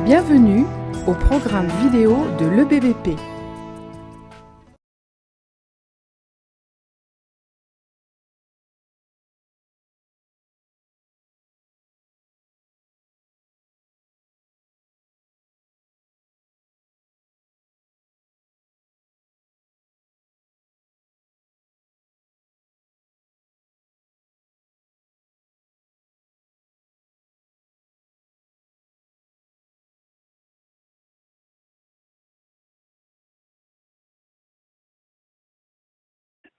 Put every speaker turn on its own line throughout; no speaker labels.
Bienvenue au programme vidéo de l'EBVP.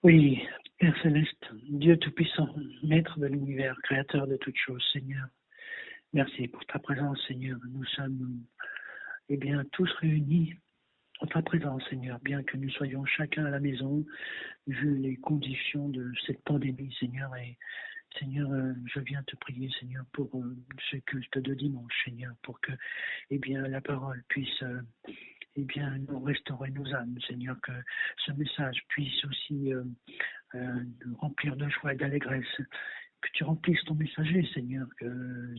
Oui, Père Céleste, Dieu Tout-Puissant, Maître de l'univers, Créateur de toutes choses, Seigneur. Merci pour ta présence, Seigneur. Nous sommes tous réunis en ta présence, Seigneur, bien que nous soyons chacun à la maison, vu les conditions de cette pandémie, Seigneur. Et Seigneur, je viens te prier, Seigneur, pour ce culte de dimanche, Seigneur, pour que la parole puisse nous restaurer nos âmes, Seigneur, que ce message puisse aussi nous remplir de joie et d'allégresse, que tu remplisses ton messager, Seigneur, que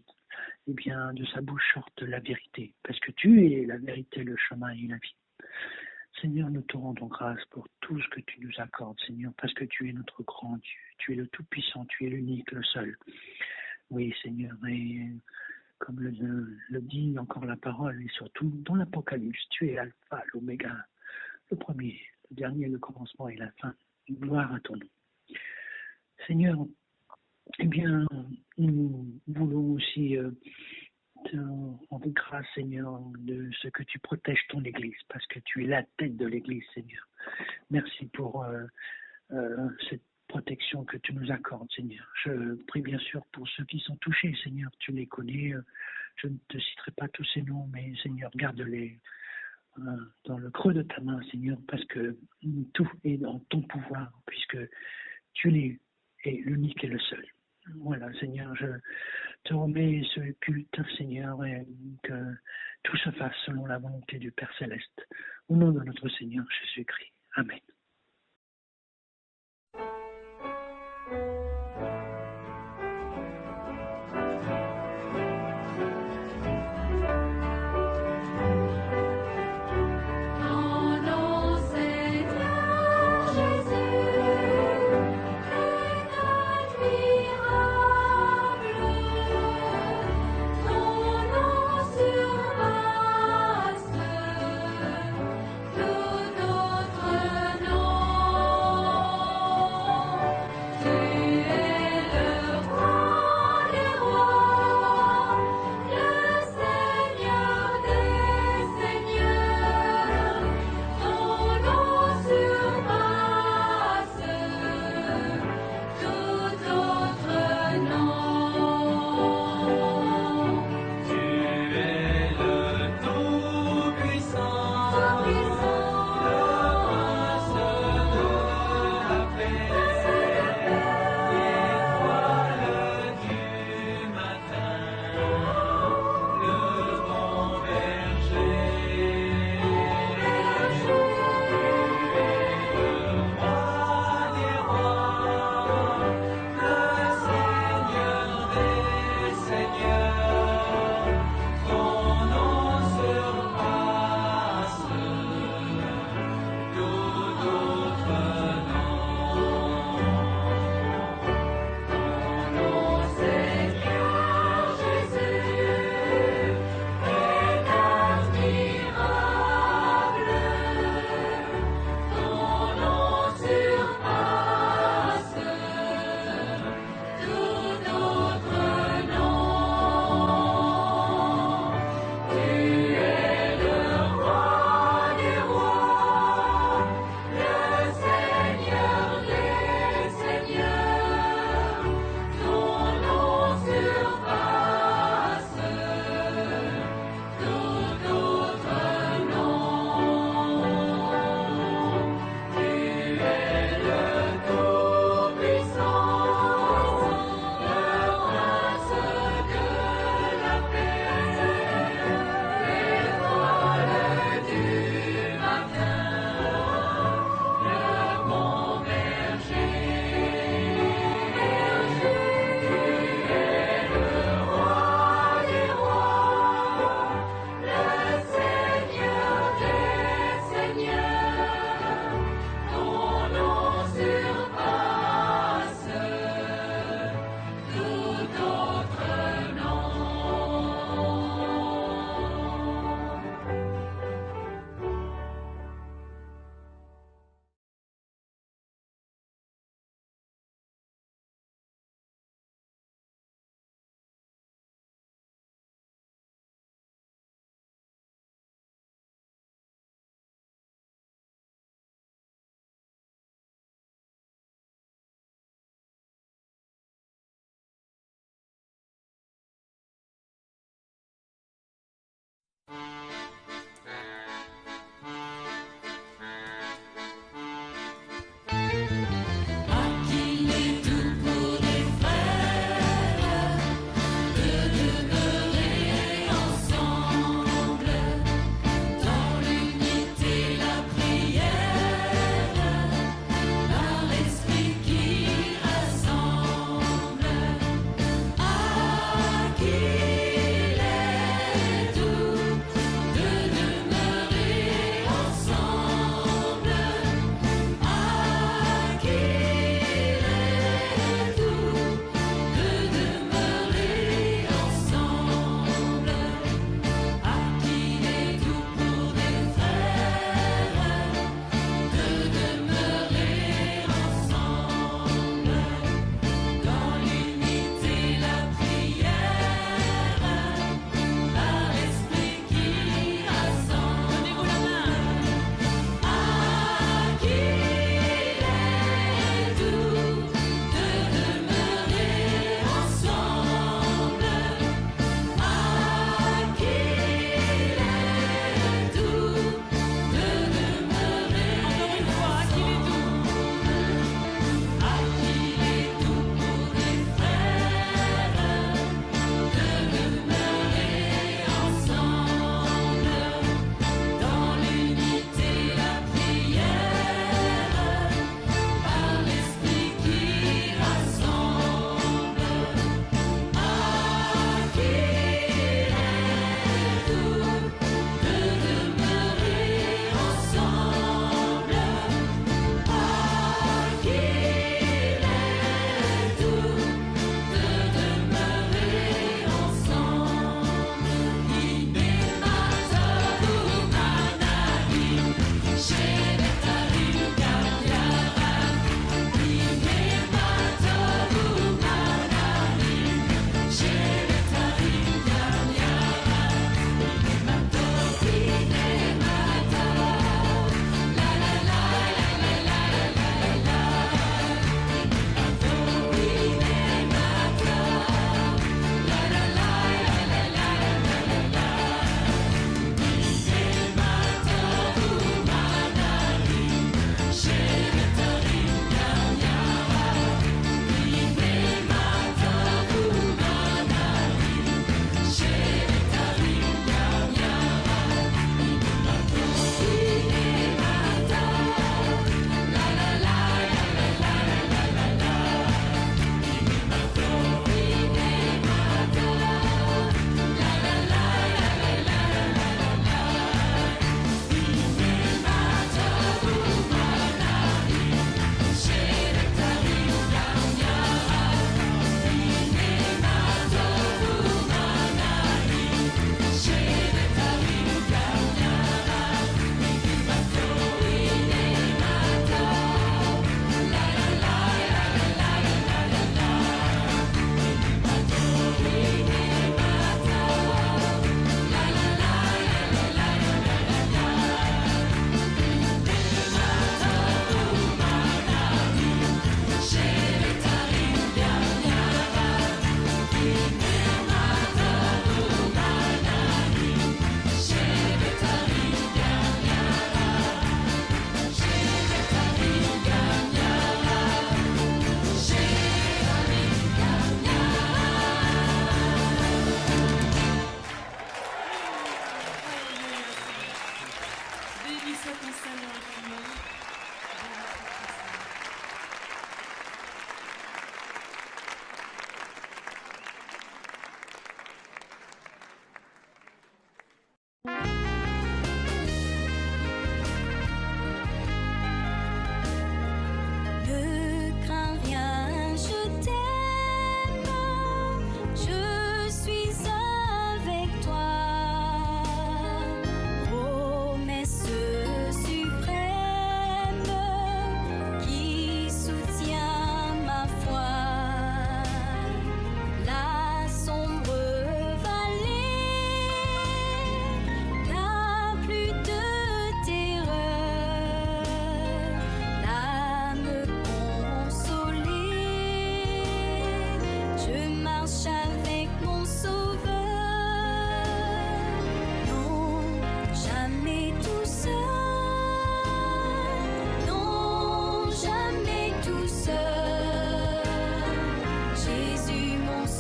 de sa bouche sorte la vérité, parce que tu es la vérité, le chemin et la vie. Seigneur, nous te rendons grâce pour tout ce que tu nous accordes, Seigneur, parce que tu es notre grand Dieu, tu es le Tout-Puissant, tu es l'unique, le seul. Oui, Seigneur, et comme le dit encore la parole, et surtout dans l'Apocalypse, tu es l'alpha, l'oméga, le premier, le dernier, le commencement et la fin. Gloire à ton nom. Seigneur, nous voulons aussi te rendre grâce, Seigneur, de ce que tu protèges ton Église, parce que tu es la tête de l'Église, Seigneur. Merci pour cette protection que tu nous accordes, Seigneur. Je prie bien sûr pour ceux qui sont touchés, Seigneur, tu les connais. Je ne te citerai pas tous ces noms, mais Seigneur, garde-les dans le creux de ta main, Seigneur, parce que tout est dans ton pouvoir, puisque tu es l'unique et le seul. Voilà, Seigneur, je te remets ce culte, Seigneur, et que tout se fasse selon la volonté du Père Céleste. Au nom de notre Seigneur Jésus-Christ. Amen.
Tout autre nom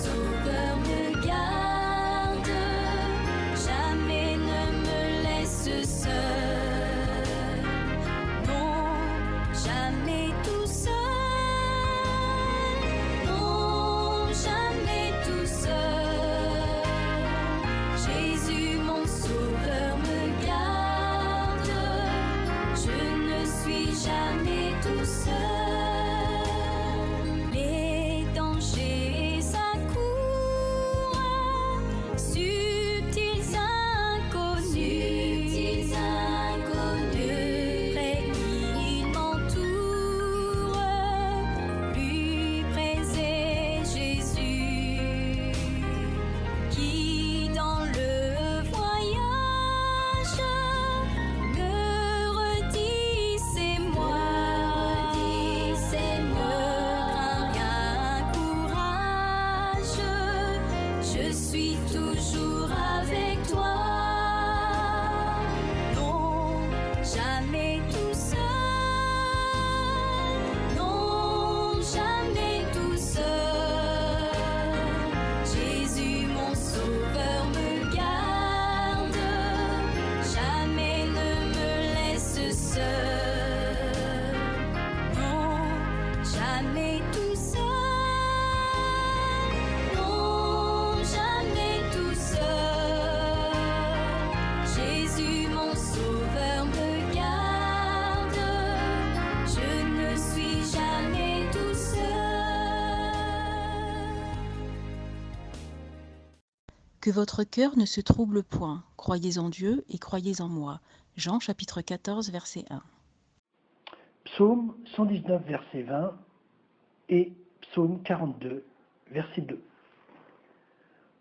Sauveur me garde, jamais ne me laisse seul. Non, jamais tout seul. Non, jamais tout seul. Jésus, mon sauveur, me garde. Je ne suis jamais tout seul. Les dangers s'accourent, subtils inconnus, près qui m'entourent, plus près est Jésus, qui dans le voyage me redit c'est moi, ne crains rien, courage, je suis toujours avec toi. Non, jamais tout seul. Non, jamais tout seul. Jésus, mon sauveur, me garde. Jamais ne me laisse seul. Non, jamais tout seul. Non, jamais tout seul. Jésus, mon sauveur, me garde. Je ne suis jamais tout seul.
Que votre cœur ne se trouble point. Croyez en Dieu et croyez en moi. Jean chapitre 14, verset 1.
Psaume 119, verset 20 et Psaume 42, verset 2.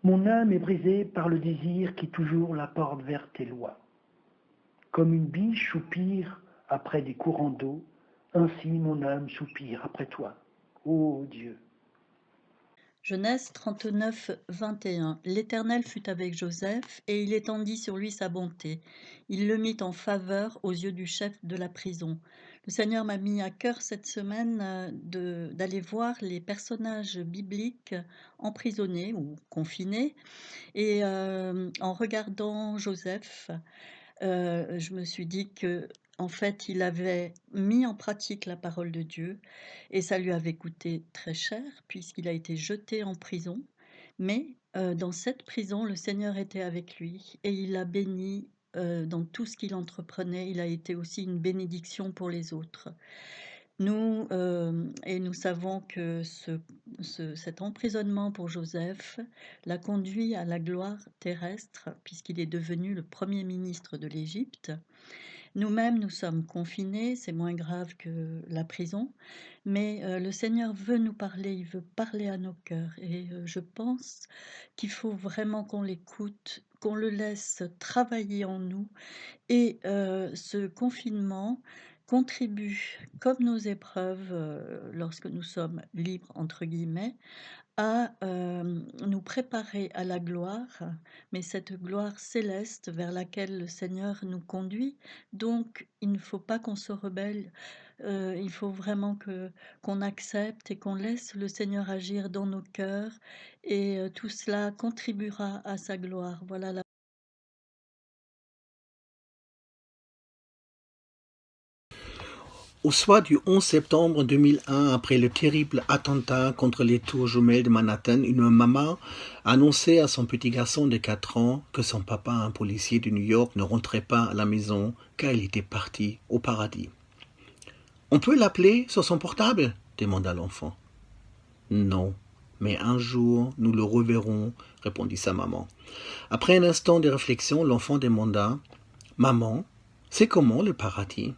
Mon âme est brisée par le désir qui toujours la porte vers tes lois. Comme une biche soupire après des courants d'eau, ainsi mon âme soupire après toi, ô Dieu.
Genèse 39, 21. L'Éternel fut avec Joseph, et il étendit sur lui sa bonté. Il le mit en faveur aux yeux du chef de la prison. Le Seigneur m'a mis à cœur cette semaine d'aller voir les personnages bibliques emprisonnés ou confinés. Et en regardant Joseph, je me suis dit que en fait, il avait mis en pratique la parole de Dieu et ça lui avait coûté très cher puisqu'il a été jeté en prison. Mais dans cette prison, le Seigneur était avec lui et il l'a béni dans tout ce qu'il entreprenait. Il a été aussi une bénédiction pour les autres. Nous savons que cet emprisonnement pour Joseph l'a conduit à la gloire terrestre puisqu'il est devenu le premier ministre de l'Égypte. Nous-mêmes, nous sommes confinés, c'est moins grave que la prison, mais le Seigneur veut nous parler, il veut parler à nos cœurs. Et je pense qu'il faut vraiment qu'on l'écoute, qu'on le laisse travailler en nous. Et ce confinement contribue, comme nos épreuves, lorsque nous sommes libres, entre guillemets, à nous préparer à la gloire, mais cette gloire céleste vers laquelle le Seigneur nous conduit. Donc, il ne faut pas qu'on se rebelle, il faut vraiment qu'on accepte et qu'on laisse le Seigneur agir dans nos cœurs, et tout cela contribuera à sa gloire. Voilà la
Au soir du 11 septembre 2001, après le terrible attentat contre les tours jumelles de Manhattan, une maman annonçait à son petit garçon de 4 ans que son papa, un policier de New York, ne rentrait pas à la maison car il était parti au paradis. « On peut l'appeler sur son portable ?» demanda l'enfant. « Non, mais un jour nous le reverrons, » répondit sa maman. Après un instant de réflexion, l'enfant demanda « Maman, c'est comment le paradis ?»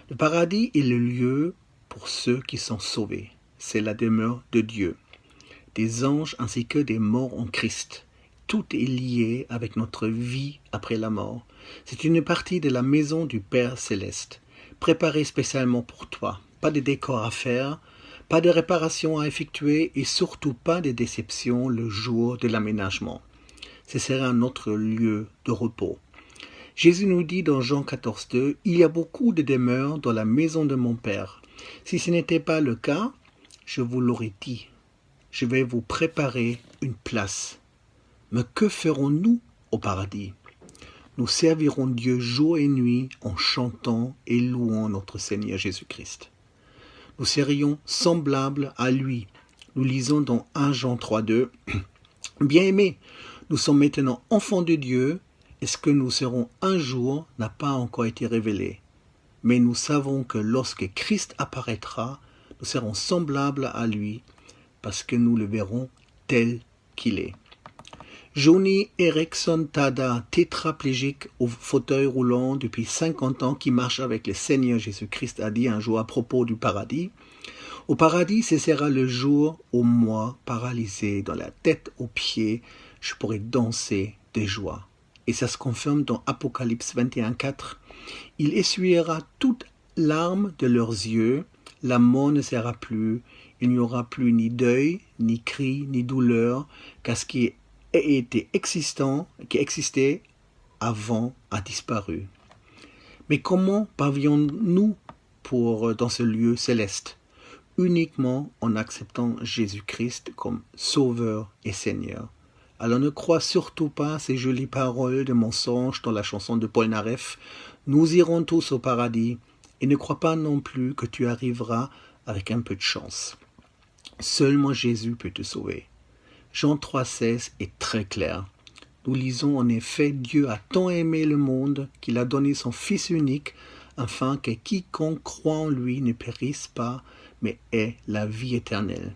Le paradis est le lieu pour ceux qui sont sauvés. C'est la demeure de Dieu, des anges ainsi que des morts en Christ. Tout est lié avec notre vie après la mort. C'est une partie de la maison du Père Céleste, préparée spécialement pour toi. Pas de décor à faire, pas de réparation à effectuer et surtout pas de déception le jour de l'aménagement. Ce sera notre lieu de repos. Jésus nous dit dans Jean 14,2 « Il y a beaucoup de demeures dans la maison de mon Père. Si ce n'était pas le cas, je vous l'aurais dit. je vais vous préparer une place. Mais que ferons-nous au paradis? Nous servirons Dieu jour et nuit en chantant et louant notre Seigneur Jésus-Christ. Nous serions semblables à lui. Nous lisons dans 1 Jean 3,2 « Bien-aimés, nous sommes maintenant enfants de Dieu, et ce que nous serons un jour n'a pas encore été révélé. Mais nous savons que lorsque Christ apparaîtra, nous serons semblables à lui, parce que nous le verrons tel qu'il est. » Joni Eareckson Tada, tétraplégique au fauteuil roulant depuis 50 ans, qui marche avec le Seigneur Jésus-Christ, a dit un jour à propos du paradis: « Au paradis, ce sera le jour où moi, paralysé dans la tête aux pieds, je pourrai danser de joie. » Et ça se confirme dans Apocalypse 21,4. « Il essuiera toute larme de leurs yeux, la mort ne sera plus, il n'y aura plus ni deuil, ni cri, ni douleur, car ce qui existait avant a disparu. » Mais comment parvions-nous dans ce lieu céleste? Uniquement en acceptant Jésus-Christ comme Sauveur et Seigneur. Alors ne crois surtout pas ces jolies paroles de mensonge dans la chanson de Paul Naref « Nous irons tous au paradis » et ne crois pas non plus que tu arriveras avec un peu de chance. Seulement Jésus peut te sauver. Jean 3,16 est très clair. Nous lisons en effet « Dieu a tant aimé le monde qu'il a donné son Fils unique afin que quiconque croit en lui ne périsse pas, mais ait la vie éternelle. »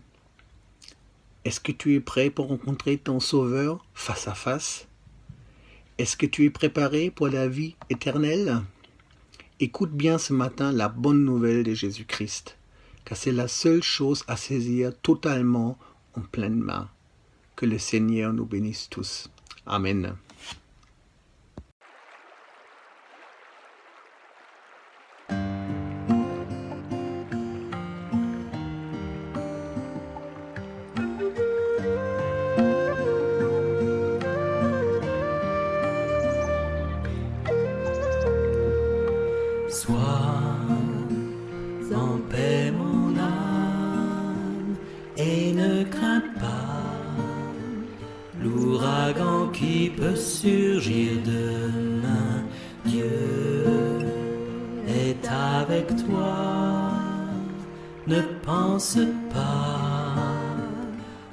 Est-ce que tu es prêt pour rencontrer ton Sauveur face à face? Est-ce que tu es préparé pour la vie éternelle? Écoute bien ce matin la bonne nouvelle de Jésus-Christ, car c'est la seule chose à saisir totalement en pleine main. Que le Seigneur nous bénisse tous. Amen.
Sois en paix mon âme et ne crains pas l'ouragan qui peut surgir demain. Dieu est avec toi, ne pense pas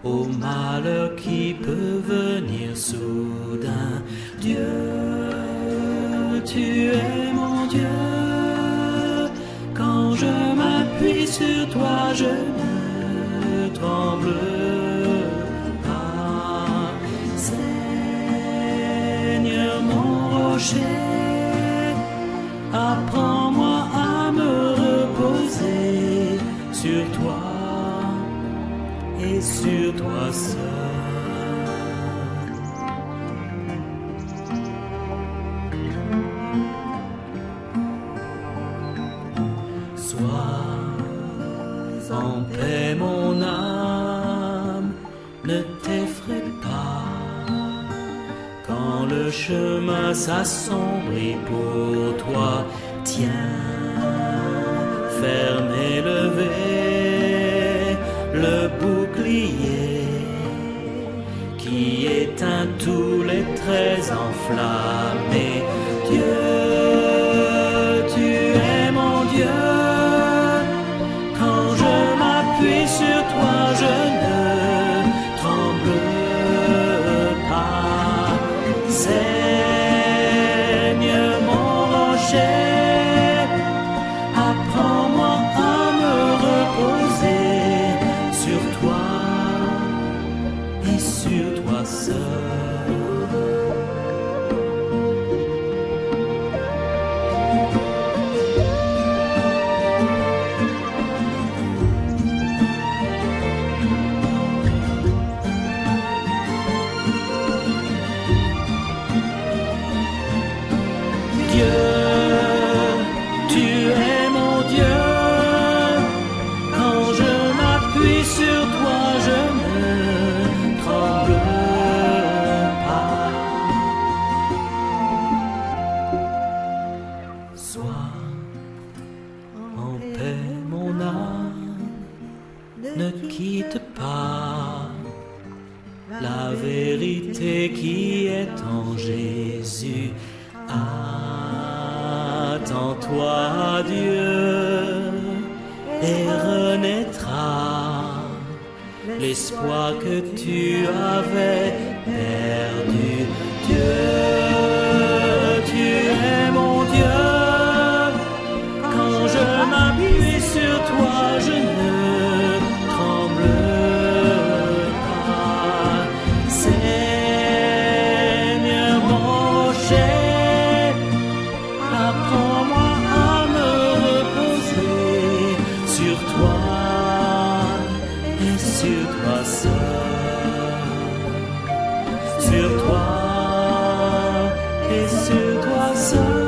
au malheur qui peut venir soudain. Dieu, tu es mon Dieu, quand je m'appuie sur toi, je ne tremble pas. Seigneur mon rocher, apprends-moi à me reposer sur toi et sur toi seul. Sois en paix mon âme, ne t'effraie pas quand le chemin s'assombrit pour toi. Tiens, ferme et levé le bouclier qui éteint tous les traits enflammés. Dieu, tu es mon Dieu, quand je m'appuie sur toi, je ne tremble pas. Seigneur mon rocher, apprends-moi à me reposer sur toi et sur toi seul. Dieu, tu es mon Dieu, quand je m'appuie sur toi, je ne tremble la vérité qui est en Jésus. Attends-toi, Dieu, et renaîtra l'espoir que tu avais perdu. Dieu, tu es mon Dieu. Quand je m'appuie sur toi, je ne tremble pas. Seigneur mon rocher, apprends-moi à me reposer sur toi et sur toi seul. Sur toi et sur toi seul.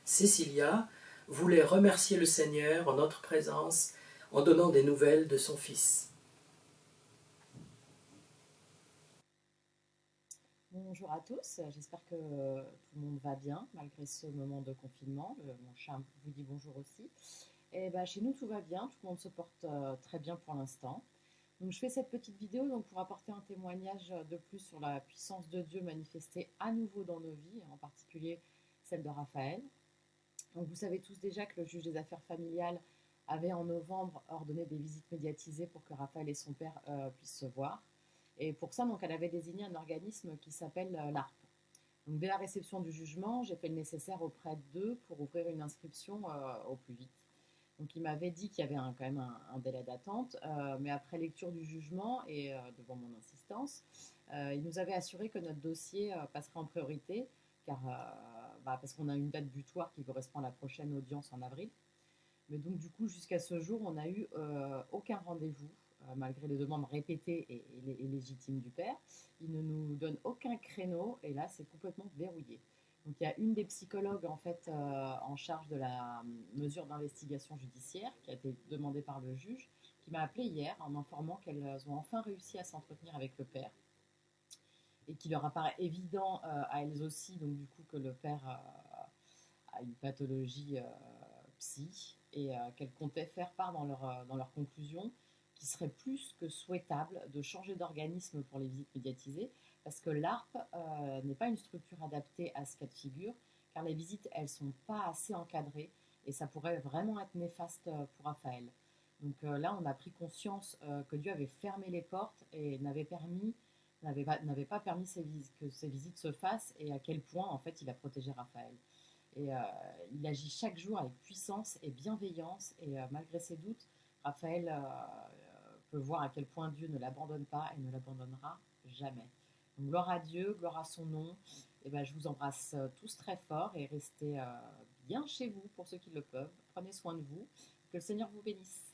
Cécilia voulait remercier le Seigneur en notre présence en donnant des nouvelles de son fils.
Bonjour à tous, j'espère que tout le monde va bien malgré ce moment de confinement. Mon chat vous dit bonjour aussi. Et chez nous tout va bien, tout le monde se porte très bien pour l'instant. Donc je fais cette petite vidéo pour apporter un témoignage de plus sur la puissance de Dieu manifestée à nouveau dans nos vies, en particulier celle de Raphaël. Donc vous savez tous déjà que le juge des affaires familiales avait en novembre ordonné des visites médiatisées pour que Raphaël et son père puissent se voir. Et pour ça, donc, elle avait désigné un organisme qui s'appelle l'ARP. Donc dès la réception du jugement, j'ai fait le nécessaire auprès d'eux pour ouvrir une inscription au plus vite. Donc il m'avait dit qu'il y avait quand même un délai d'attente, mais après lecture du jugement et devant mon insistance, il nous avait assuré que notre dossier passerait en priorité, car parce qu'on a une date butoir qui correspond à la prochaine audience en avril. Mais donc du coup, jusqu'à ce jour, on n'a eu aucun rendez-vous, malgré les demandes répétées et légitimes du père. Il ne nous donne aucun créneau, et là, c'est complètement verrouillé. Donc il y a une des psychologues en fait en charge de la mesure d'investigation judiciaire qui a été demandée par le juge, qui m'a appelé hier en m'informant qu'elles ont enfin réussi à s'entretenir avec le père. Et qu'il leur apparaît évident à elles aussi, donc du coup, que le père a une pathologie psy et qu'elles comptaient faire part dans leur conclusion qu'il serait plus que souhaitable de changer d'organisme pour les visites médiatisées, parce que l'ARP n'est pas une structure adaptée à ce cas de figure, car les visites, elles ne sont pas assez encadrées et ça pourrait vraiment être néfaste pour Raphaël. Donc là, on a pris conscience que Dieu avait fermé les portes et n'avait pas permis que ces visites se fassent, et à quel point en fait il a protégé Raphaël. Et il agit chaque jour avec puissance et bienveillance, et malgré ses doutes, Raphaël peut voir à quel point Dieu ne l'abandonne pas et ne l'abandonnera jamais. Donc gloire à Dieu, gloire à son nom. Et je vous embrasse tous très fort, et restez bien chez vous pour ceux qui le peuvent. Prenez soin de vous, que le Seigneur vous bénisse.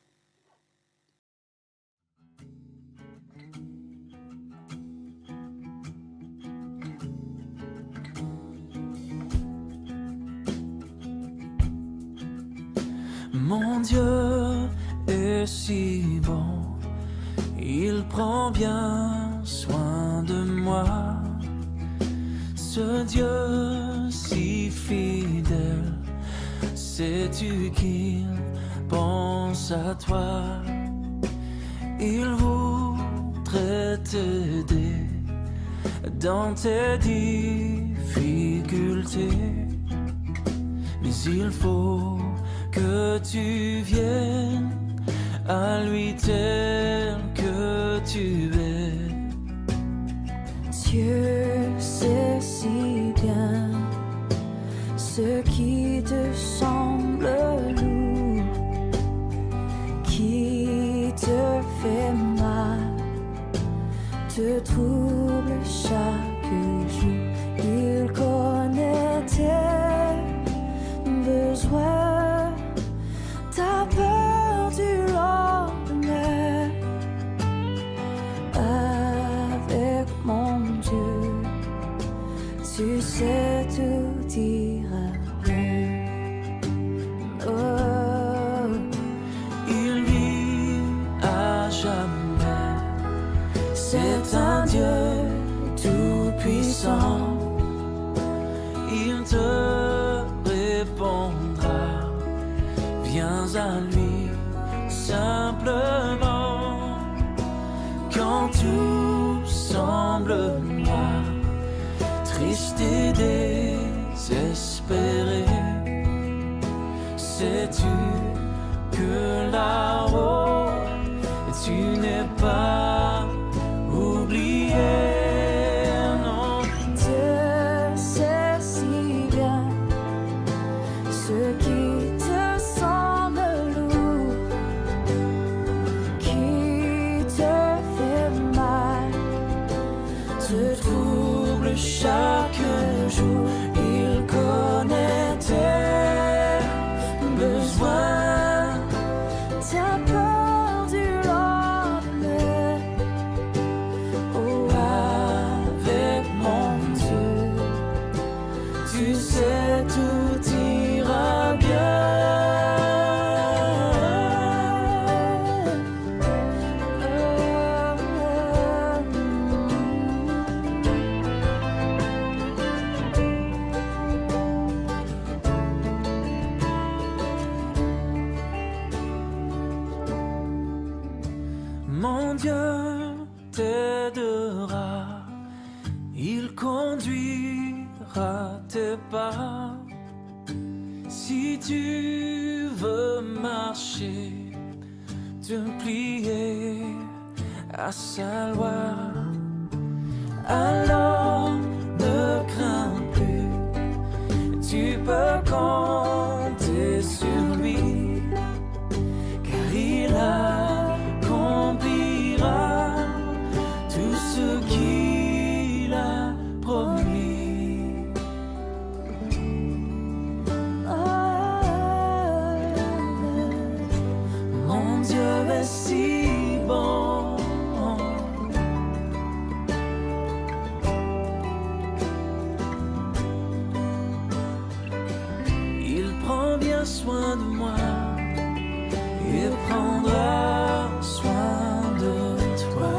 Mon Dieu est si bon, il prend bien soin de moi. Ce Dieu si fidèle, sais-tu qu'il pense à toi? Il voudrait t'aider dans tes difficultés, mais il faut que tu viennes à lui tel que tu es.
Dieu sait si bien ce qui te semble lourd, qui te fait mal, te trouble chaque jour. Il connaît tes besoins, ta peur du lendemain. Avec mon Dieu, tu sais tout ira bien. Oh,
Il vit à jamais. C'est un Dieu tout-puissant. Il te répondra. Viens à lui simplement. Quand tout semble noir, triste et désespéré, sais-tu que là-haut tu n'es pas oublié? Non,
Dieu sait si bien ce qui te semble lourd, qui te fait mal, te trouble chaque jour. Il connaît tes besoins, ta peur du lendemain. Oh, avec mon Dieu, tu sais tout ira bien.
mon Dieu t'aidera. Il conduira tes pas. Si tu veux marcher, te plier à sa loi, alors ne crains plus, tu peux compter sur lui, car il accomplira tout ce qu'il a promis. Mon Dieu est si bon. Il prend bien soin de moi et prendra soin de toi.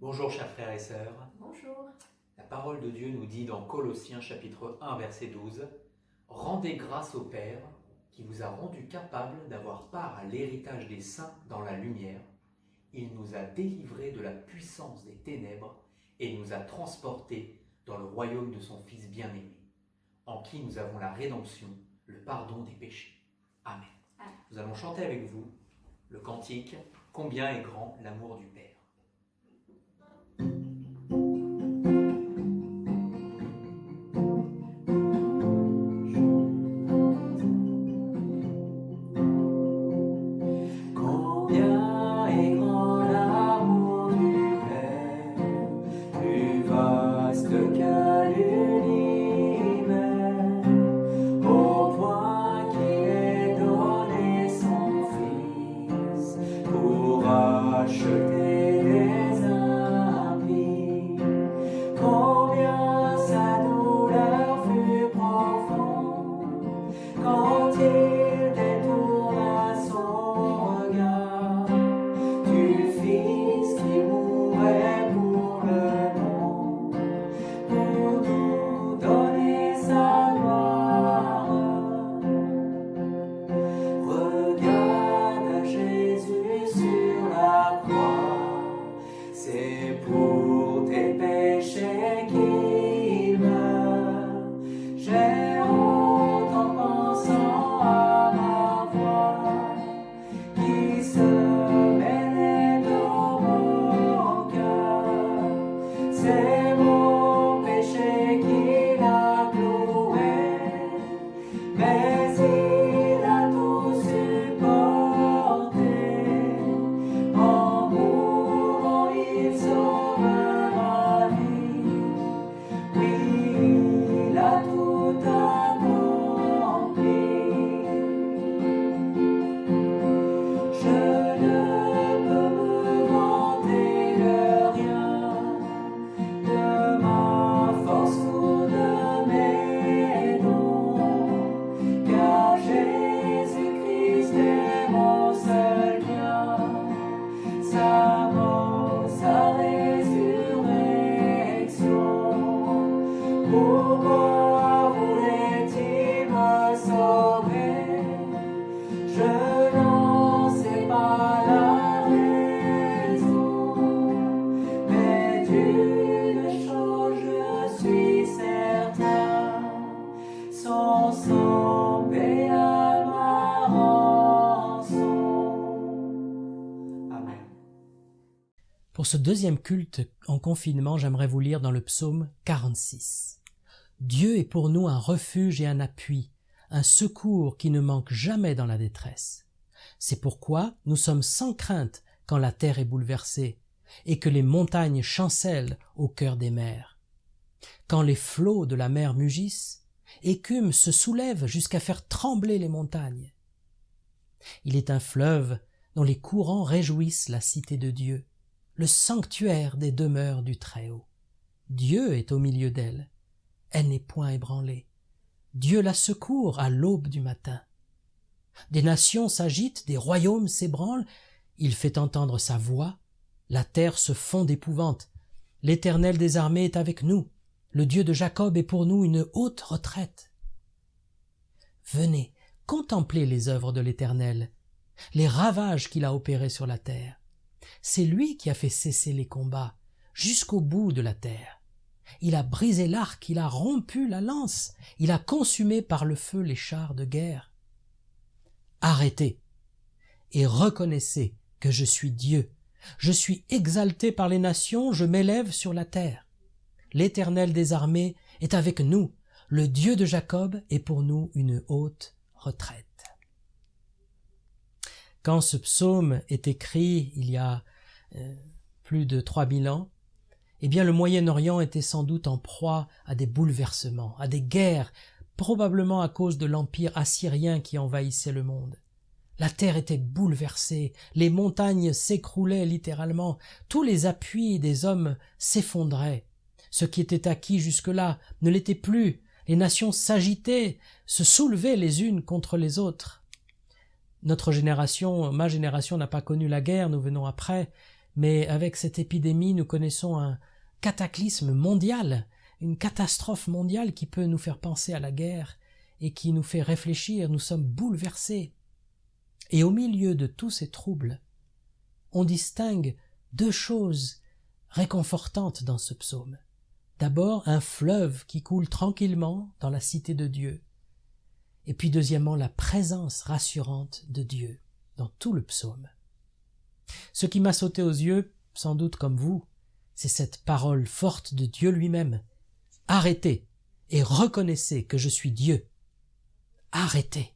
Bonjour chers frères et sœurs.
Bonjour.
La parole de Dieu nous dit dans Colossiens chapitre 1 verset 12 « Rendez grâce au Père qui vous a rendu capable d'avoir part à l'héritage des saints dans la lumière. Il nous a délivrés de la puissance des ténèbres et nous a transportés dans le royaume de son Fils bien-aimé, en qui nous avons la rédemption, le pardon des péchés. Amen.
Amen.
Nous allons chanter avec vous le cantique « Combien est grand l'amour du Père ».
Pour ce deuxième culte en confinement, j'aimerais vous lire dans le psaume 46. Dieu est pour nous un refuge et un appui, un secours qui ne manque jamais dans la détresse. C'est pourquoi nous sommes sans crainte quand la terre est bouleversée et que les montagnes chancellent au cœur des mers. Quand les flots de la mer mugissent, écume se soulève jusqu'à faire trembler les montagnes. Il est un fleuve dont les courants réjouissent la cité de Dieu, le sanctuaire des demeures du Très-Haut. Dieu est au milieu d'elle. Elle n'est point ébranlée. Dieu la secourt à l'aube du matin. Des nations s'agitent, des royaumes s'ébranlent. Il fait entendre sa voix. La terre se fond d'épouvante. L'Éternel des armées est avec nous. Le Dieu de Jacob est pour nous une haute retraite. Venez, contemplez les œuvres de l'Éternel, les ravages qu'il a opérés sur la terre. C'est lui qui a fait cesser les combats jusqu'au bout de la terre. Il a brisé l'arc, il a rompu la lance, il a consumé par le feu les chars de guerre. Arrêtez et reconnaissez que je suis Dieu. Je suis exalté par les nations, je m'élève sur la terre. L'Éternel des armées est avec nous. Le Dieu de Jacob est pour nous une haute retraite. Quand ce psaume est écrit il y a plus de 3000 ans, eh bien le Moyen-Orient était sans doute en proie à des bouleversements, à des guerres, probablement à cause de l'empire assyrien qui envahissait le monde. La terre était bouleversée, les montagnes s'écroulaient littéralement, tous les appuis des hommes s'effondraient. Ce qui était acquis jusque-là ne l'était plus, les nations s'agitaient, se soulevaient les unes contre les autres. Notre génération, ma génération n'a pas connu la guerre, nous venons après, Mais avec cette épidémie, nous connaissons un cataclysme mondial, une catastrophe mondiale qui peut nous faire penser à la guerre et qui nous fait réfléchir. Nous sommes bouleversés. Et au milieu de tous ces troubles, on distingue deux choses réconfortantes dans ce psaume. D'abord, un fleuve qui coule tranquillement dans la cité de Dieu. Et puis deuxièmement, la présence rassurante de Dieu dans tout le psaume. Ce qui m'a sauté aux yeux, sans doute comme vous, c'est cette parole forte de Dieu lui-même. Arrêtez et reconnaissez que je suis Dieu. Arrêtez.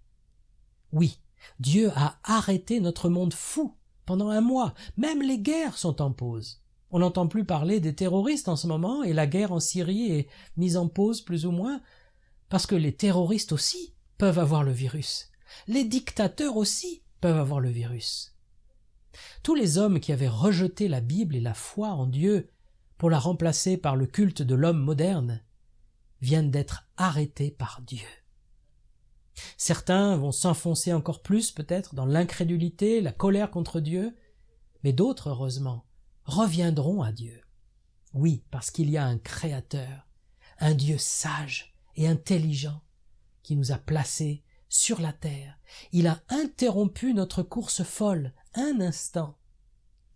Oui, Dieu a arrêté notre monde fou pendant un mois. Même les guerres sont en pause. On n'entend plus parler des terroristes en ce moment, et la guerre en Syrie est mise en pause plus ou moins, parce que les terroristes aussi peuvent avoir le virus. Les dictateurs aussi peuvent avoir le virus. Tous les hommes qui avaient rejeté la Bible et la foi en Dieu pour la remplacer par le culte de l'homme moderne viennent d'être arrêtés par Dieu. Certains vont s'enfoncer encore plus peut-être dans l'incrédulité, la colère contre Dieu, mais d'autres, heureusement, reviendront à Dieu. Oui, parce qu'il y a un Créateur, un Dieu sage et intelligent qui nous a placés sur la terre. Il a interrompu notre course folle un instant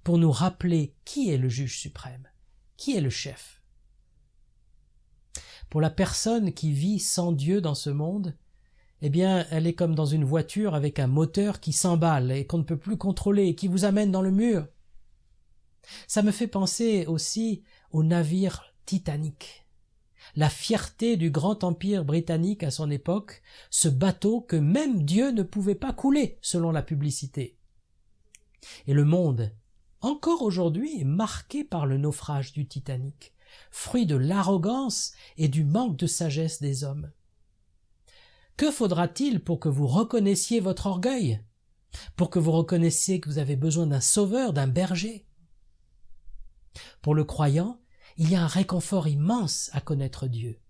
pour nous rappeler qui est le juge suprême, qui est le chef. Pour la personne qui vit sans Dieu dans ce monde, eh bien, elle est comme dans une voiture avec un moteur qui s'emballe et qu'on ne peut plus contrôler et qui vous amène dans le mur. Ça me fait penser aussi au navire Titanic. La fierté du grand empire britannique à son époque, ce bateau que même Dieu ne pouvait pas couler, selon la publicité. Et le monde, encore aujourd'hui, est marqué par le naufrage du Titanic, fruit de l'arrogance et du manque de sagesse des hommes. Que faudra-t-il pour que vous reconnaissiez votre orgueil, pour que vous reconnaissiez que vous avez besoin d'un sauveur, d'un berger? Pour le croyant, il y a un réconfort immense à connaître Dieu.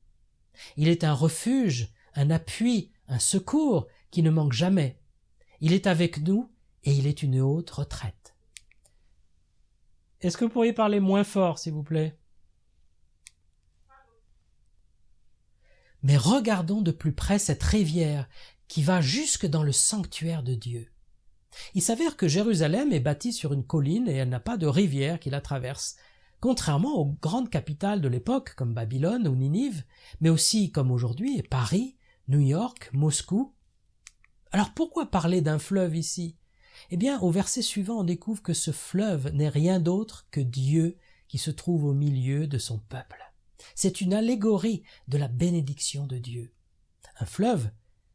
Il est un refuge, un appui, un secours qui ne manque jamais. Il est avec nous et il est une haute retraite. Est-ce que vous pourriez parler moins fort, s'il vous plaît? Mais regardons de plus près cette rivière qui va jusque dans le sanctuaire de Dieu. Il s'avère que Jérusalem est bâtie sur une colline et elle n'a pas de rivière qui la traverse, contrairement aux grandes capitales de l'époque comme Babylone ou Ninive, mais aussi comme aujourd'hui Paris, New York, Moscou. Alors pourquoi parler d'un fleuve ici? Eh bien, au verset suivant, on découvre que ce fleuve n'est rien d'autre que Dieu qui se trouve au milieu de son peuple. C'est une allégorie de la bénédiction de Dieu. Un fleuve,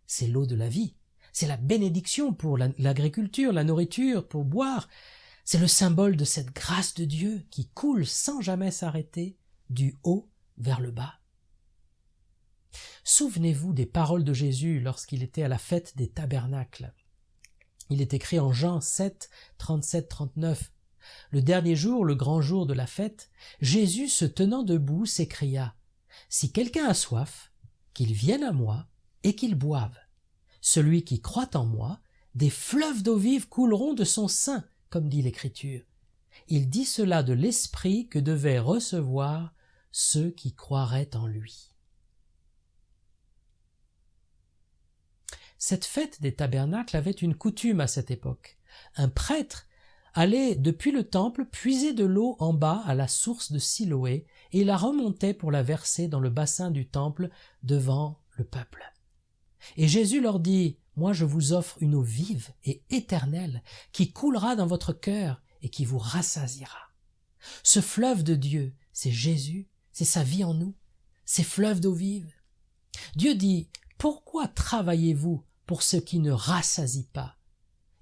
c'est l'eau de la vie. C'est la bénédiction pour l'agriculture, la nourriture, pour boire. C'est le symbole de cette grâce de Dieu qui coule sans jamais s'arrêter du haut vers le bas. Souvenez-vous des paroles de Jésus lorsqu'il était à la fête des tabernacles. Il est écrit en Jean 7, 37-39. Le dernier jour, le grand jour de la fête, Jésus, se tenant debout, s'écria « Si quelqu'un a soif, qu'il vienne à moi et qu'il boive. Celui qui croit en moi, des fleuves d'eau vive couleront de son sein, comme dit l'Écriture. Il dit cela de l'Esprit que devaient recevoir ceux qui croiraient en lui. » Cette fête des tabernacles avait une coutume à cette époque. Un prêtre allait depuis le temple puiser de l'eau en bas à la source de Siloé et la remontait pour la verser dans le bassin du temple devant le peuple. Et Jésus leur dit « Moi je vous offre une eau vive et éternelle qui coulera dans votre cœur et qui vous rassasiera. » Ce fleuve de Dieu, c'est Jésus, c'est sa vie en nous, ces fleuves d'eau vive. Dieu dit « Pourquoi travaillez-vous pour ce qui ne rassasie pas ?»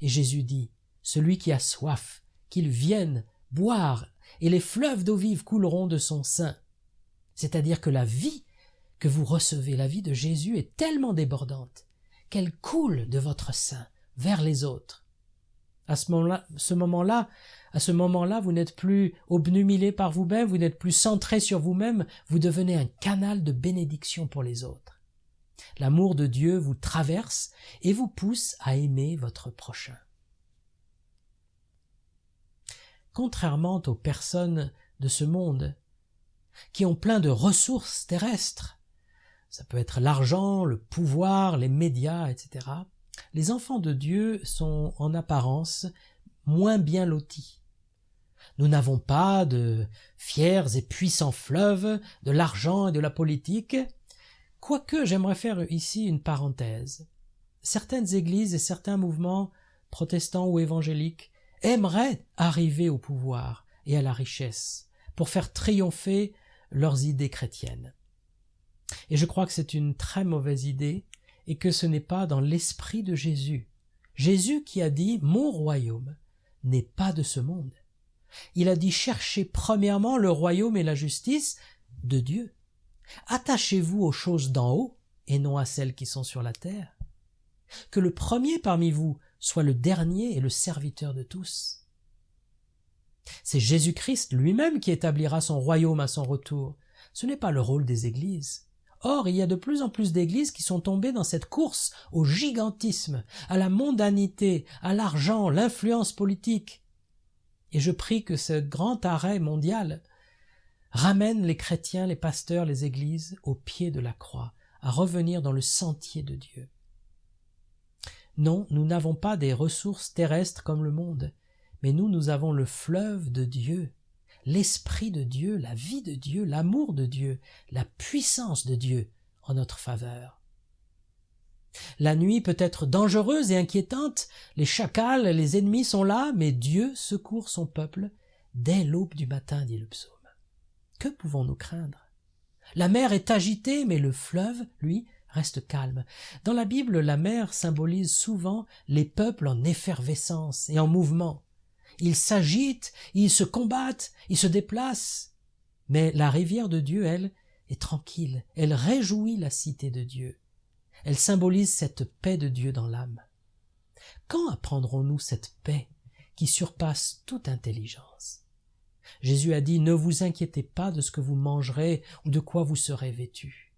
Et Jésus dit « Celui qui a soif, qu'il vienne boire, et les fleuves d'eau vive couleront de son sein. » C'est-à-dire que la vie que vous recevez, la vie de Jésus, est tellement débordante qu'elle coule de votre sein vers les autres. À ce moment-là, vous n'êtes plus obnubilé par vous-même, vous n'êtes plus centré sur vous-même, vous devenez un canal de bénédiction pour les autres. L'amour de Dieu vous traverse et vous pousse à aimer votre prochain. contrairement aux personnes de ce monde, qui ont plein de ressources terrestres. Ça peut être l'argent, le pouvoir, les médias, etc. Les enfants de Dieu sont en apparence moins bien lotis. Nous n'avons pas de fiers et puissants fleuves, de l'argent et de la politique, quoique j'aimerais faire ici une parenthèse. Certaines églises et certains mouvements protestants ou évangéliques aimeraient arriver au pouvoir et à la richesse pour faire triompher leurs idées chrétiennes. Et je crois que c'est une très mauvaise idée et que ce n'est pas dans l'esprit de Jésus. Jésus qui a dit « Mon royaume n'est pas de ce monde ». Il a dit « Cherchez premièrement le royaume et la justice de Dieu. Attachez-vous aux choses d'en haut et non à celles qui sont sur la terre. Que le premier parmi vous soit le dernier et le serviteur de tous. » C'est Jésus-Christ lui-même qui établira son royaume à son retour. Ce n'est pas le rôle des églises. Or, il y a de plus en plus d'églises qui sont tombées dans cette course au gigantisme, à la mondanité, à l'argent, l'influence politique. Et je prie que ce grand arrêt mondial ramène les chrétiens, les pasteurs, les églises au pied de la croix, à revenir dans le sentier de Dieu. Non, nous n'avons pas des ressources terrestres comme le monde, mais nous avons le fleuve de Dieu, l'esprit de Dieu, la vie de Dieu, l'amour de Dieu, la puissance de Dieu en notre faveur. La nuit peut être dangereuse et inquiétante, les chacals, les ennemis sont là, mais Dieu secourt son peuple dès l'aube du matin, dit le psaume. Que pouvons-nous craindre? La mer est agitée, mais le fleuve, lui, reste calme. Dans la Bible, la mer symbolise souvent les peuples en effervescence et en mouvement. Ils s'agitent, ils se combattent, ils se déplacent. Mais la rivière de Dieu, elle, est tranquille. Elle réjouit la cité de Dieu. Elle symbolise cette paix de Dieu dans l'âme. Quand apprendrons-nous cette paix qui surpasse toute intelligence? Jésus a dit « Ne vous inquiétez pas de ce que vous mangerez ou de quoi vous serez vêtus. »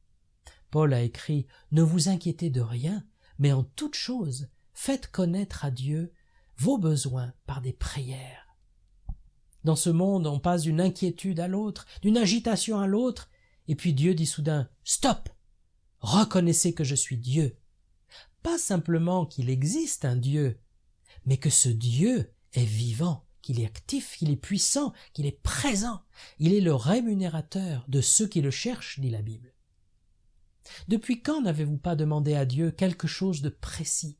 Paul a écrit « Ne vous inquiétez de rien, mais en toute chose, faites connaître à Dieu vos besoins par des prières. » Dans ce monde, on passe d'une inquiétude à l'autre, d'une agitation à l'autre, et puis Dieu dit soudain « Stop! Reconnaissez que je suis Dieu. » Pas simplement qu'il existe un Dieu, mais que ce Dieu est vivant, qu'il est actif, qu'il est puissant, qu'il est présent. Il est le rémunérateur de ceux qui le cherchent, dit la Bible. Depuis quand n'avez-vous pas demandé à Dieu quelque chose de précis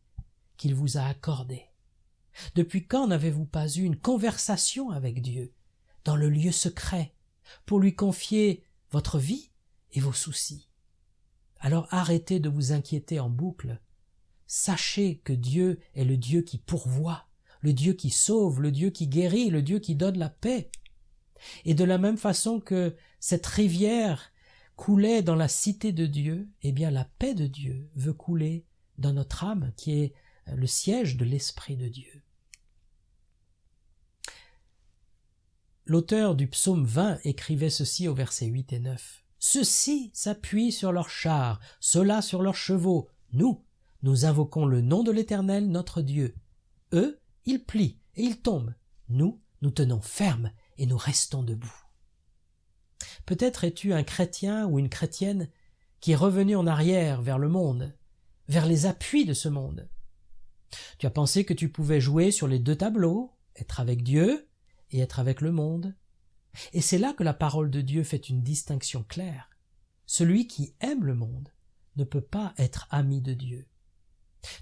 qu'il vous a accordé? Depuis quand n'avez-vous pas eu une conversation avec Dieu dans le lieu secret pour lui confier votre vie et vos soucis? Alors arrêtez de vous inquiéter en boucle. Sachez que Dieu est le Dieu qui pourvoit, le Dieu qui sauve, le Dieu qui guérit, le Dieu qui donne la paix. Et de la même façon que cette rivière coulait dans la cité de Dieu, eh bien la paix de Dieu veut couler dans notre âme qui est le siège de l'Esprit de Dieu. L'auteur du psaume 20 écrivait ceci au verset 8 et 9. « Ceux-ci s'appuient sur leurs chars, ceux-là sur leurs chevaux. Nous invoquons le nom de l'Éternel, notre Dieu. Eux, ils plient et ils tombent. Nous tenons ferme et nous restons debout. » Peut-être es-tu un chrétien ou une chrétienne qui est revenu en arrière vers le monde, vers les appuis de ce monde. Tu as pensé que tu pouvais jouer sur les deux tableaux, être avec Dieu et être avec le monde. Et c'est là que la parole de Dieu fait une distinction claire. Celui qui aime le monde ne peut pas être ami de Dieu.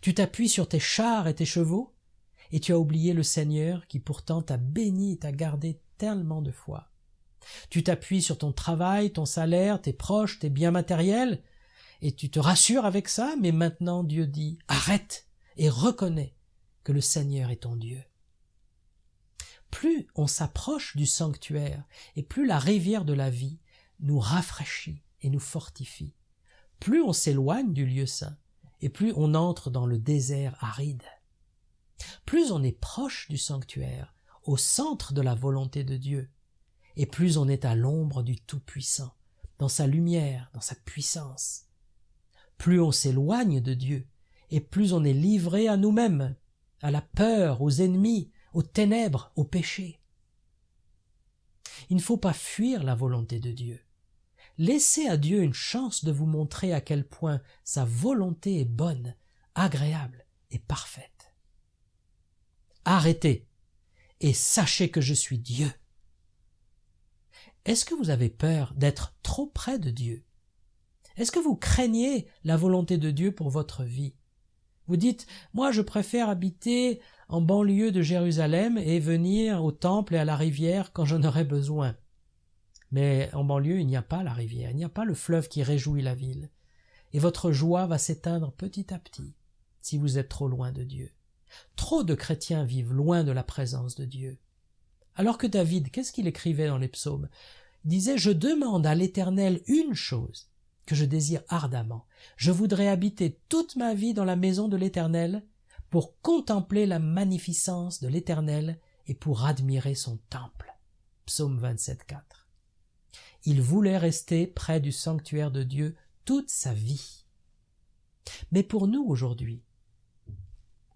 Tu t'appuies sur tes chars et tes chevaux, et tu as oublié le Seigneur qui pourtant t'a béni et t'a gardé tellement de fois. Tu t'appuies sur ton travail, ton salaire, tes proches, tes biens matériels, et tu te rassures avec ça, mais maintenant Dieu dit « Arrête et reconnais que le Seigneur est ton Dieu. » Plus on s'approche du sanctuaire, et plus la rivière de la vie nous rafraîchit et nous fortifie. Plus on s'éloigne du lieu saint, et plus on entre dans le désert aride. Plus on est proche du sanctuaire, au centre de la volonté de Dieu, et plus on est à l'ombre du Tout-Puissant, dans sa lumière, dans sa puissance. Plus on s'éloigne de Dieu, et plus on est livré à nous-mêmes, à la peur, aux ennemis, aux ténèbres, au péché. Il ne faut pas fuir la volonté de Dieu. Laissez à Dieu une chance de vous montrer à quel point sa volonté est bonne, agréable et parfaite. Arrêtez et sachez que je suis Dieu. Est-ce que vous avez peur d'être trop près de Dieu? Est-ce que vous craignez la volonté de Dieu pour votre vie? Vous dites, moi je préfère habiter en banlieue de Jérusalem et venir au temple et à la rivière quand j'en aurai besoin. Mais en banlieue, il n'y a pas la rivière, il n'y a pas le fleuve qui réjouit la ville. Et votre joie va s'éteindre petit à petit si vous êtes trop loin de Dieu. Trop de chrétiens vivent loin de la présence de Dieu. Alors que David, qu'est-ce qu'il écrivait dans les psaumes? Il disait, je demande à l'Éternel une chose que je désire ardemment. Je voudrais habiter toute ma vie dans la maison de l'Éternel pour contempler la magnificence de l'Éternel et pour admirer son temple. Psaume 27,4. Il voulait rester près du sanctuaire de Dieu toute sa vie. Mais pour nous aujourd'hui,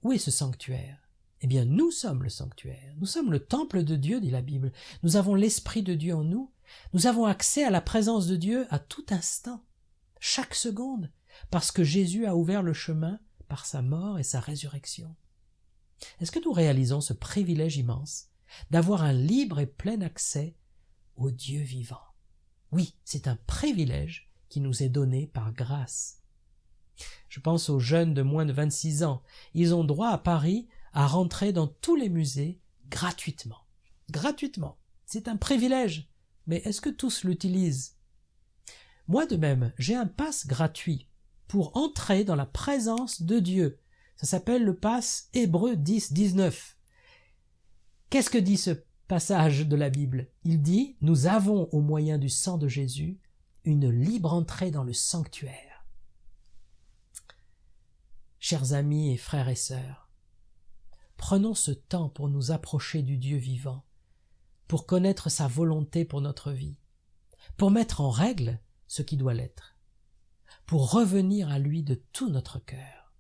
où est ce sanctuaire? Eh bien, nous sommes le sanctuaire. Nous sommes le temple de Dieu, dit la Bible. Nous avons l'Esprit de Dieu en nous. Nous avons accès à la présence de Dieu à tout instant, chaque seconde, parce que Jésus a ouvert le chemin par sa mort et sa résurrection. Est-ce que nous réalisons ce privilège immense d'avoir un libre et plein accès au Dieu vivant? Oui, c'est un privilège qui nous est donné par grâce. Je pense aux jeunes de moins de 26 ans. Ils ont droit à Paris à rentrer dans tous les musées gratuitement. Gratuitement. C'est un privilège. Mais est-ce que tous l'utilisent? Moi de même, j'ai un pass gratuit pour entrer dans la présence de Dieu. Ça s'appelle le pass Hébreux 10-19. Qu'est-ce que dit ce passage de la Bible? Il dit « Nous avons, au moyen du sang de Jésus, une libre entrée dans le sanctuaire. » Chers amis et frères et sœurs, prenons ce temps pour nous approcher du Dieu vivant, pour connaître sa volonté pour notre vie, pour mettre en règle ce qui doit l'être, pour revenir à lui de tout notre cœur.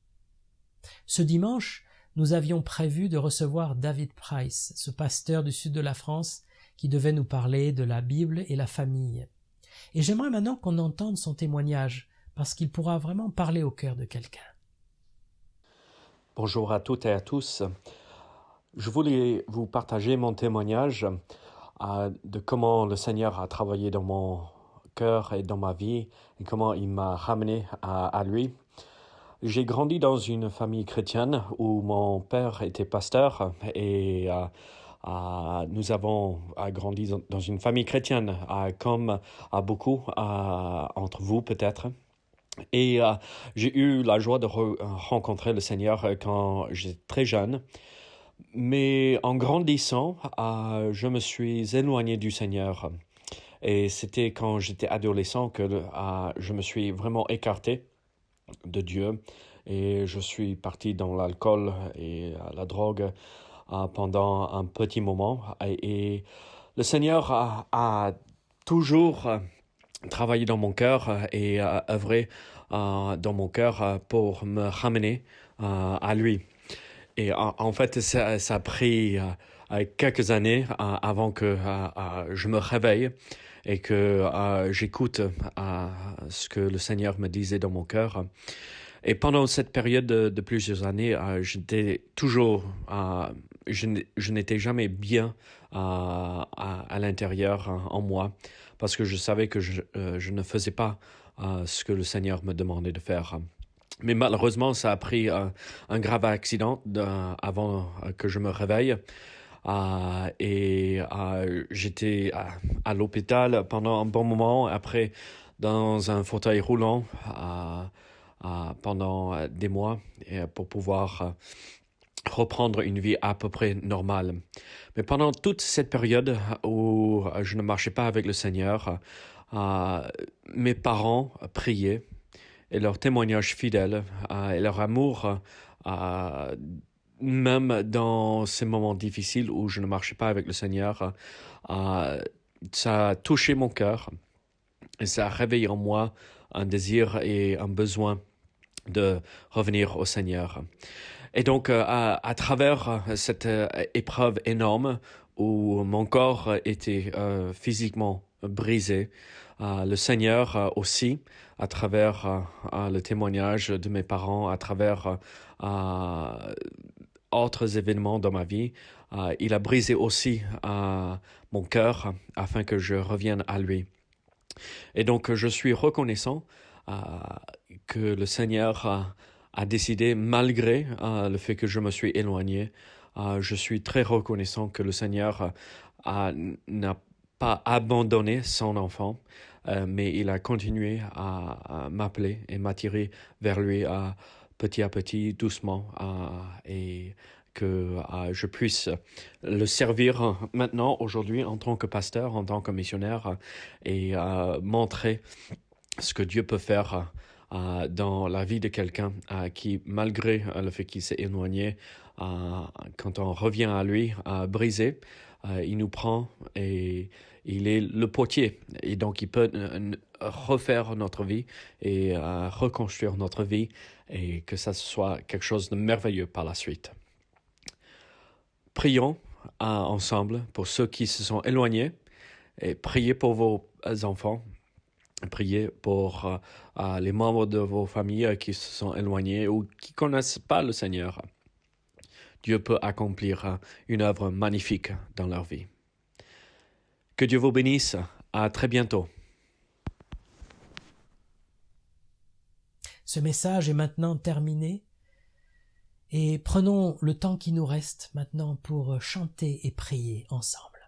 Ce dimanche, nous avions prévu de recevoir David Price, ce pasteur du sud de la France qui devait nous parler de la Bible et la famille. Et j'aimerais maintenant qu'on entende son témoignage, parce qu'il pourra vraiment parler au cœur de quelqu'un.
Bonjour à toutes et à tous. Je voulais vous partager mon témoignage de comment le Seigneur a travaillé dans mon cœur et dans ma vie et comment il m'a ramené à lui. J'ai grandi dans une famille chrétienne où mon père était pasteur et nous avons grandi dans une famille chrétienne, comme beaucoup entre vous peut-être. Et j'ai eu la joie de rencontrer le Seigneur quand j'étais très jeune. Mais en grandissant, je me suis éloigné du Seigneur. Et c'était quand j'étais adolescent que je me suis vraiment écarté de Dieu. Et je suis parti dans l'alcool et la drogue pendant un petit moment. Et le Seigneur a toujours travaillé dans mon cœur et œuvré dans mon cœur pour me ramener à lui. Et en fait, ça a pris quelques années avant que je me réveille et que j'écoute ce que le Seigneur me disait dans mon cœur. Et pendant cette période de plusieurs années, j'étais toujours, je n'étais jamais bien à l'intérieur en moi, parce que je savais que je ne faisais pas ce que le Seigneur me demandait de faire. Mais malheureusement, ça a pris un grave accident avant que je me réveille. Et j'étais à l'hôpital pendant un bon moment, après dans un fauteuil roulant pendant des mois pour pouvoir reprendre une vie à peu près normale. Mais pendant toute cette période où je ne marchais pas avec le Seigneur, mes parents priaient et leur témoignage fidèle et leur amour, même dans ces moments difficiles où je ne marchais pas avec le Seigneur, ça a touché mon cœur et ça a réveillé en moi un désir et un besoin de revenir au Seigneur. Et donc, à travers cette épreuve énorme où mon corps était physiquement brisé. Le Seigneur aussi, à travers le témoignage de mes parents, à travers autres événements dans ma vie, il a brisé aussi mon cœur afin que je revienne à lui. Et donc, je suis reconnaissant que le Seigneur a décidé, malgré le fait que je me suis éloigné, je suis très reconnaissant que le Seigneur n'a pas abandonné son enfant, mais il a continué à m'appeler et m'attirer vers lui petit à petit, doucement, et que je puisse le servir maintenant, aujourd'hui, en tant que pasteur, en tant que missionnaire, et montrer ce que Dieu peut faire dans la vie de quelqu'un qui, malgré le fait qu'il s'est éloigné, quand on revient à lui, brisé, il nous prend et il est le potier. Et donc, il peut refaire notre vie et reconstruire notre vie et que ça soit quelque chose de merveilleux par la suite. Prions ensemble pour ceux qui se sont éloignés et priez pour vos enfants. Priez pour les membres de vos familles qui se sont éloignés ou qui ne connaissent pas le Seigneur. Dieu peut accomplir une œuvre magnifique dans leur vie. Que Dieu vous bénisse. À très bientôt.
Ce message est maintenant terminé et prenons le temps qui nous reste maintenant pour chanter et prier ensemble.